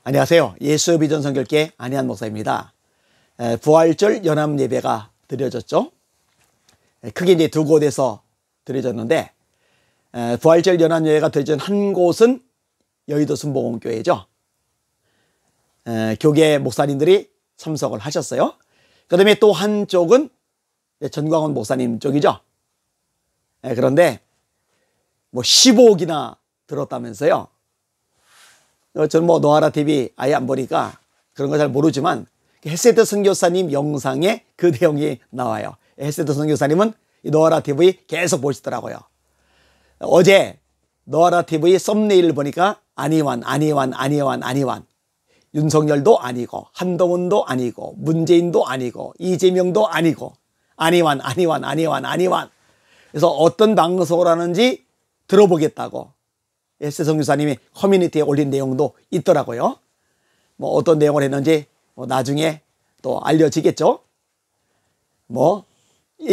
안녕하세요. 예수의 비전 선교회 안희한 목사입니다. 부활절 연합 예배가 드려졌죠. 크게 이제 두 곳에서 드려졌는데, 부활절 연합 예배가 드려진 한 곳은 여의도 순복음교회죠. 교계 목사님들이 참석을 하셨어요. 그 다음에 또 한쪽은 전광훈 목사님 쪽이죠. 그런데 뭐 15억이나 들었다면서요. 저는 뭐 노아라 TV 아예 안 보니까 그런 거 잘 모르지만 헤세드 선교사님 영상에 그 내용이 나와요. 헤세드 선교사님은 이 노아라 TV 계속 보시더라고요. 어제 노아라 TV 썸네일을 보니까 안희환 윤석열도 아니고 한동훈도 아니고 문재인도 아니고 이재명도 아니고 안희환. 그래서 어떤 방송을 하는지 들어보겠다고 에스 선교사님이 커뮤니티에 올린 내용도 있더라고요. 뭐 어떤 내용을 했는지 나중에 또 알려지겠죠.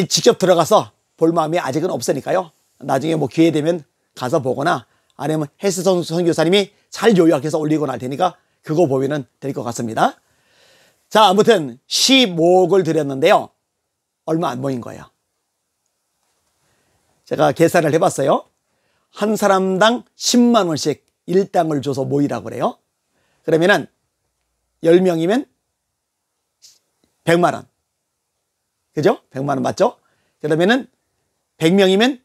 직접 들어가서 볼 마음이 아직은 없으니까요. 나중에 기회 되면 가서 보거나 아니면 헬스 선교사님이 잘 요약해서 올리고 날 테니까 그거 보면은 될 것 같습니다. 자, 아무튼 15억을 드렸는데요. 얼마 안 모인 거예요. 제가 계산을 해봤어요. 한 사람당 10만 원씩 일당을 줘서 모이라고 그래요. 그러면은 10명이면 100만 원. 그죠? 100만 원 맞죠? 그러면은 100명이면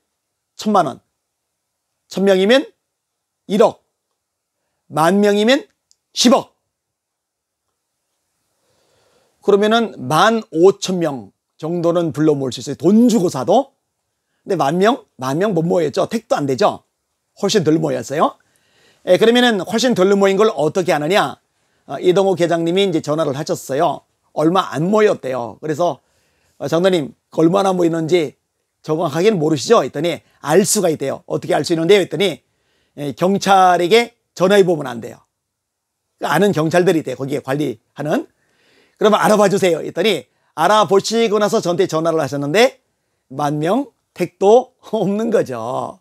1000만 원. 1000명이면 1억. 10,000명이면 10억. 그러면은 15,000명 정도는 불러 모을 수 있어요. 돈 주고 사도. 근데 10,000명 못 모였죠. 택도 안 되죠. 훨씬 덜 모였어요. 그러면은 훨씬 덜 모인 걸 어떻게 하느냐? 이동호 계장님이 이제 전화를 하셨어요. 얼마 안 모였대요. 그래서 장로님 얼마나 모이는지 정확하게는 모르시죠? 했더니 알 수가 있대요. 어떻게 알 수 있는데요? 했더니 경찰에게 전화해 보면 안 돼요. 아는 경찰들이 있대요. 거기에 관리하는. 그러면 알아봐 주세요. 했더니 알아보시고 나서 저한테 전화를 하셨는데 10,000명 택도 없는 거죠.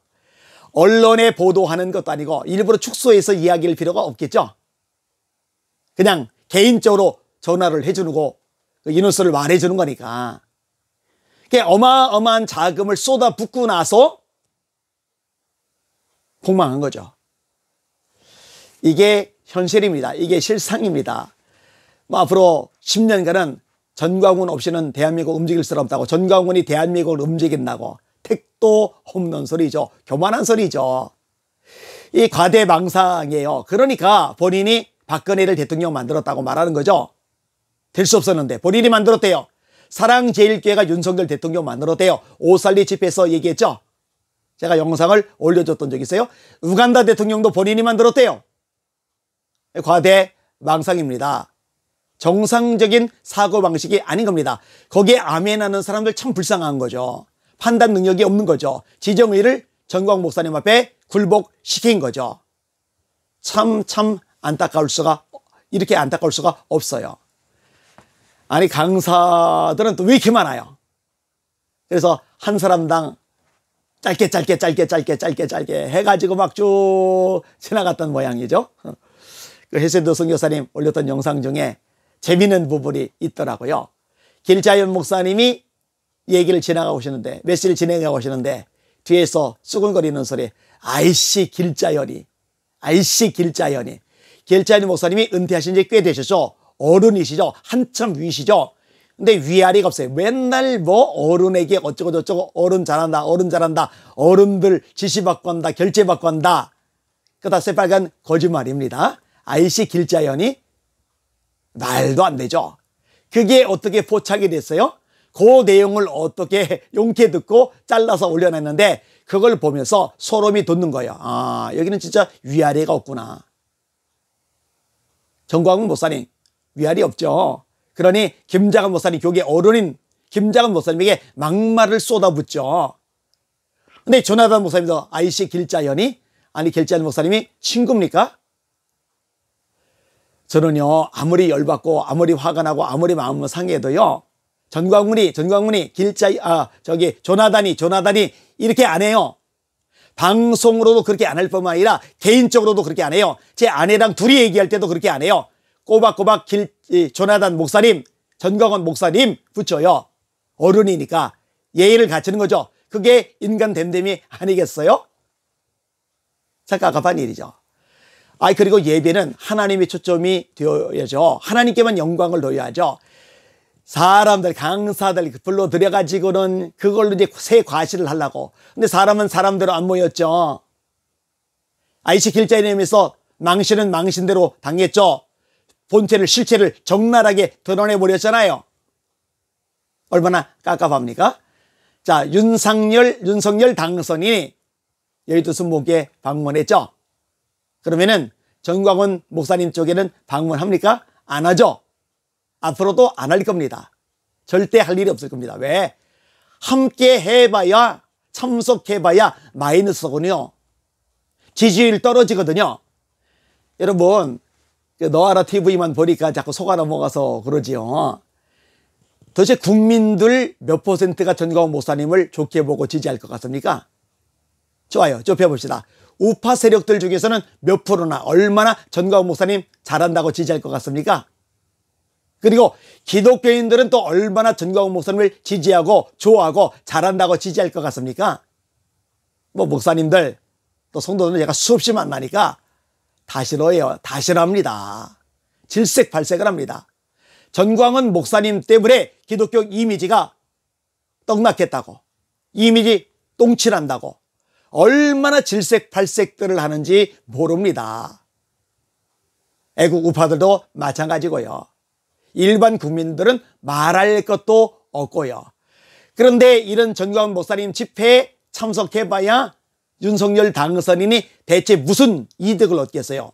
언론에 보도하는 것도 아니고 일부러 축소해서 이야기할 필요가 없겠죠. 그냥 개인적으로 전화를 해주고 인원수를 말해주는 거니까. 어마어마한 자금을 쏟아붓고 나서 폭망한 거죠. 이게 현실입니다. 이게 실상입니다. 앞으로 10년간은 전광훈 없이는 대한민국 움직일 수 없다고, 전광훈이 대한민국을 움직인다고, 택도 없는 소리죠. 교만한 소리죠. 이 과대망상이에요. 그러니까 본인이 박근혜를 대통령 만들었다고 말하는 거죠. 될 수 없었는데 본인이 만들었대요. 사랑제일교회가 윤석열 대통령 만들었대요. 오살리 집회에서 얘기했죠. 제가 영상을 올려줬던 적이 있어요. 우간다 대통령도 본인이 만들었대요. 과대망상입니다. 정상적인 사고방식이 아닌 겁니다. 거기에 아멘하는 사람들 참 불쌍한 거죠. 판단 능력이 없는 거죠. 지정의를 전광 목사님 앞에 굴복시킨 거죠. 참 이렇게 안타까울 수가 없어요. 아니, 강사들은 또 왜 이렇게 많아요? 그래서 한 사람당 짧게 해가지고 막 쭉 지나갔던 모양이죠. 그 헤세드 선교사님 올렸던 영상 중에 재미있는 부분이 있더라고요. 길자연 목사님이 얘기를 지나가고 오시는데, 메시지를 진행하고 오시는데, 뒤에서 수근거리는 소리, 아이씨 길자연이. 길자연 목사님이 은퇴하신 지 꽤 되셨죠? 어른이시죠? 한참 위시죠? 근데 위아래가 없어요. 맨날 어른에게 어쩌고 어른 잘한다, 어른들 지시받고 한다, 결제받고 한다. 그다 새빨간 거짓말입니다. 아이씨 길자연이 말도 안 되죠. 그게 어떻게 포착이 됐어요? 그 내용을 어떻게 용케 듣고 잘라서 올려놨는데 그걸 보면서 소름이 돋는 거예요. 아, 여기는 진짜 위아래가 없구나. 전광훈 목사님 위아래 없죠. 그러니 김장한 목사님, 교계 어른인 김장한 목사님에게 막말을 쏟아붓죠. 근데 조나단 목사님도 아이씨 길자연이, 아니 길자연 목사님이 친구입니까? 저는요, 아무리 열받고 아무리 화가 나고 아무리 마음을 상해도요, 조나단이 이렇게 안 해요. 방송으로도 그렇게 안 할 뿐만 아니라 개인적으로도 그렇게 안 해요. 제 아내랑 둘이 얘기할 때도 그렇게 안 해요. 꼬박꼬박 조나단 목사님, 전광훈 목사님 붙여요. 어른이니까 예의를 갖추는 거죠. 그게 인간 됨됨이 아니겠어요? 깝깝한 일이죠. 그리고 예배는 하나님의 초점이 되어야죠. 하나님께만 영광을 돌려야죠. 사람들, 강사들 불러들여가지고는 그걸로 이제 새 과시를 하려고. 근데 사람은 사람대로 안 모였죠. IC 길자님에서 망신은 망신대로 당했죠. 본체를, 실체를 적나라하게 드러내버렸잖아요. 얼마나 깝깝합니까? 자, 윤석열 당선인이 여의도 순복에 방문했죠. 그러면은 전광훈 목사님 쪽에는 방문합니까? 안 하죠. 앞으로도 안 할 겁니다. 절대 할 일이 없을 겁니다. 왜? 함께 해봐야, 참석해봐야 마이너스군요. 지지율 떨어지거든요. 여러분, 너아라 TV만 보니까 자꾸 속아 넘어가서 그러지요. 도대체 국민들 몇 %가 전광훈 목사님을 좋게 보고 지지할 것 같습니까? 좋아요. 좁혀봅시다. 우파 세력들 중에서는 몇 프로나 얼마나 전광훈 목사님 잘한다고 지지할 것 같습니까? 그리고 기독교인들은 또 얼마나 전광훈 목사님을 지지하고 좋아하고 잘한다고 지지할 것 같습니까? 목사님들 또 성도들은 제가 수없이 만나니까 다 싫어해요. 다 싫어합니다. 질색팔색을 합니다. 전광훈 목사님 때문에 기독교 이미지가 떡락했다고, 이미지 똥칠한다고 얼마나 질색팔색들을 하는지 모릅니다. 애국 우파들도 마찬가지고요. 일반 국민들은 말할 것도 없고요. 그런데 이런 전광훈 목사님 집회에 참석해봐야 윤석열 당선인이 대체 무슨 이득을 얻겠어요?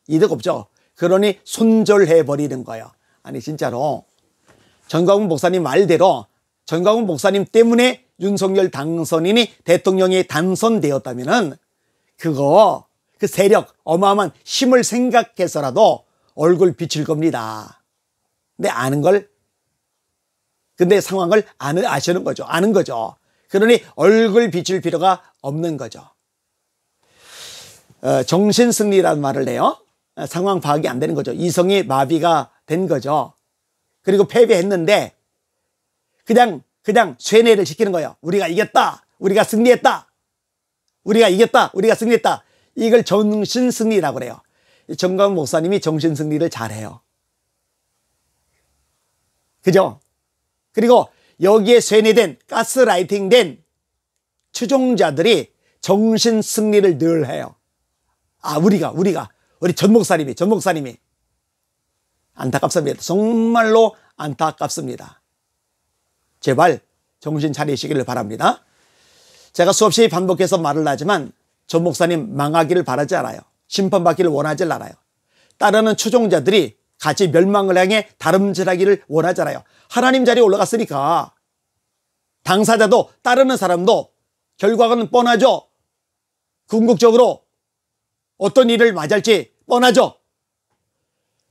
이득 없죠. 그러니 손절해버리는 거예요. 아니 진짜로 전광훈 목사님 말대로 전광훈 목사님 때문에 윤석열 당선인이 대통령에 당선되었다면은 그 세력, 어마어마한 힘을 생각해서라도 얼굴 비칠 겁니다. 근데 상황을 아시는 거죠. 아는 거죠. 그러니 얼굴 비칠 필요가 없는 거죠. 정신승리라는 말을 해요. 상황 파악이 안 되는 거죠. 이성이 마비가 된 거죠. 그리고 패배했는데 그냥 쇠뇌를 시키는 거예요. 우리가 이겼다. 우리가 승리했다. 우리가 이겼다. 우리가 승리했다. 이걸 정신승리라고 그래요. 전광훈 목사님이 정신승리를 잘해요. 그죠? 그리고 여기에 쇠뇌된, 가스라이팅된 추종자들이 정신승리를 늘 해요. 우리 전 목사님이. 안타깝습니다. 정말로 안타깝습니다. 제발 정신 차리시기를 바랍니다. 제가 수없이 반복해서 말을 하지만 전 목사님 망하기를 바라지 않아요. 심판받기를 원하지 않아요. 따르는 추종자들이 같이 멸망을 향해 다름질하기를 원하잖아요. 하나님 자리에 올라갔으니까 당사자도 따르는 사람도 결과는 뻔하죠. 궁극적으로 어떤 일을 맞을지 뻔하죠.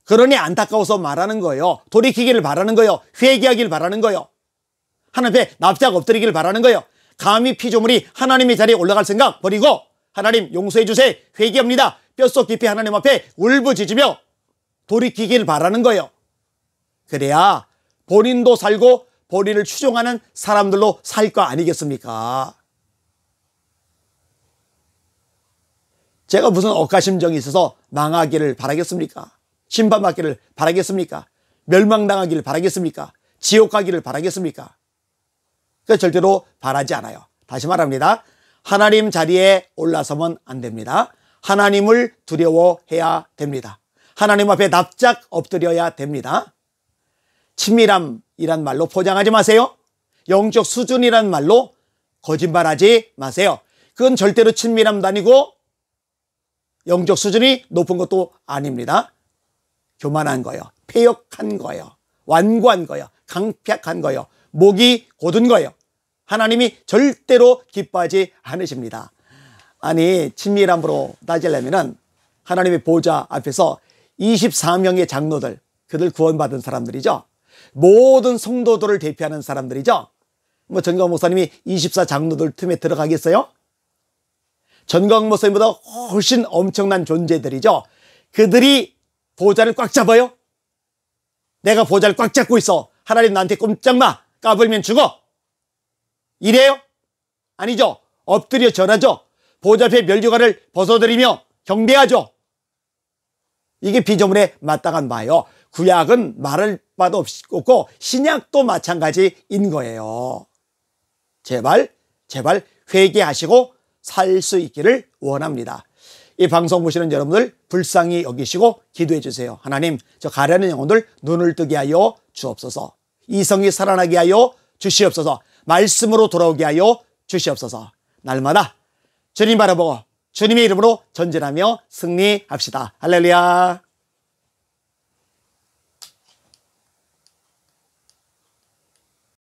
그러니 안타까워서 말하는 거예요. 돌이키기를 바라는 거예요. 회개하기를 바라는 거예요. 하나님 앞에 납작 엎드리기를 바라는 거예요. 감히 피조물이 하나님의 자리에 올라갈 생각 버리고 하나님 용서해 주세요. 회개합니다. 뼛속 깊이 하나님 앞에 울부짖으며 돌이키기를 바라는 거예요. 그래야 본인도 살고 본인을 추종하는 사람들로 살 거 아니겠습니까? 제가 무슨 억가심정이 있어서 망하기를 바라겠습니까? 심판받기를 바라겠습니까? 멸망당하기를 바라겠습니까? 지옥 가기를 바라겠습니까? 그 절대로 바라지 않아요. 다시 말합니다. 하나님 자리에 올라서면 안 됩니다. 하나님을 두려워해야 됩니다. 하나님 앞에 납작 엎드려야 됩니다. 친밀함이란 말로 포장하지 마세요. 영적 수준이란 말로 거짓말하지 마세요. 그건 절대로 친밀함도 아니고 영적 수준이 높은 것도 아닙니다. 교만한 거예요. 폐역한 거예요. 완고한 거예요. 강팍한 거예요. 목이 곧은 거예요. 하나님이 절대로 기뻐하지 않으십니다. 아니 친밀함으로 따지려면 하나님의 보좌 앞에서 24명의 장로들, 그들 구원받은 사람들이죠. 모든 성도들을 대표하는 사람들이죠. 전광훈 목사님이 24 장로들 틈에 들어가겠어요? 전광 목사님보다 훨씬 엄청난 존재들이죠. 그들이 보좌를 꽉 잡아요. 내가 보좌를 꽉 잡고 있어. 하나님 나한테 꼼짝 마. 까불면 죽어. 이래요? 아니죠. 엎드려 절하죠. 보좌 앞에 면류관을 벗어드리며 경배하죠. 이게 피조물에 마땅한 바예요. 구약은 말할 바도 없고 신약도 마찬가지인 거예요. 제발 회개하시고 살 수 있기를 원합니다. 이 방송 보시는 여러분들 불쌍히 여기시고 기도해 주세요. 하나님, 저 가려는 영혼들 눈을 뜨게 하여 주옵소서. 이성이 살아나게 하여 주시옵소서. 말씀으로 돌아오게 하여 주시옵소서. 날마다 주님 바라보고 주님의 이름으로 전진하며 승리합시다. 할렐루야.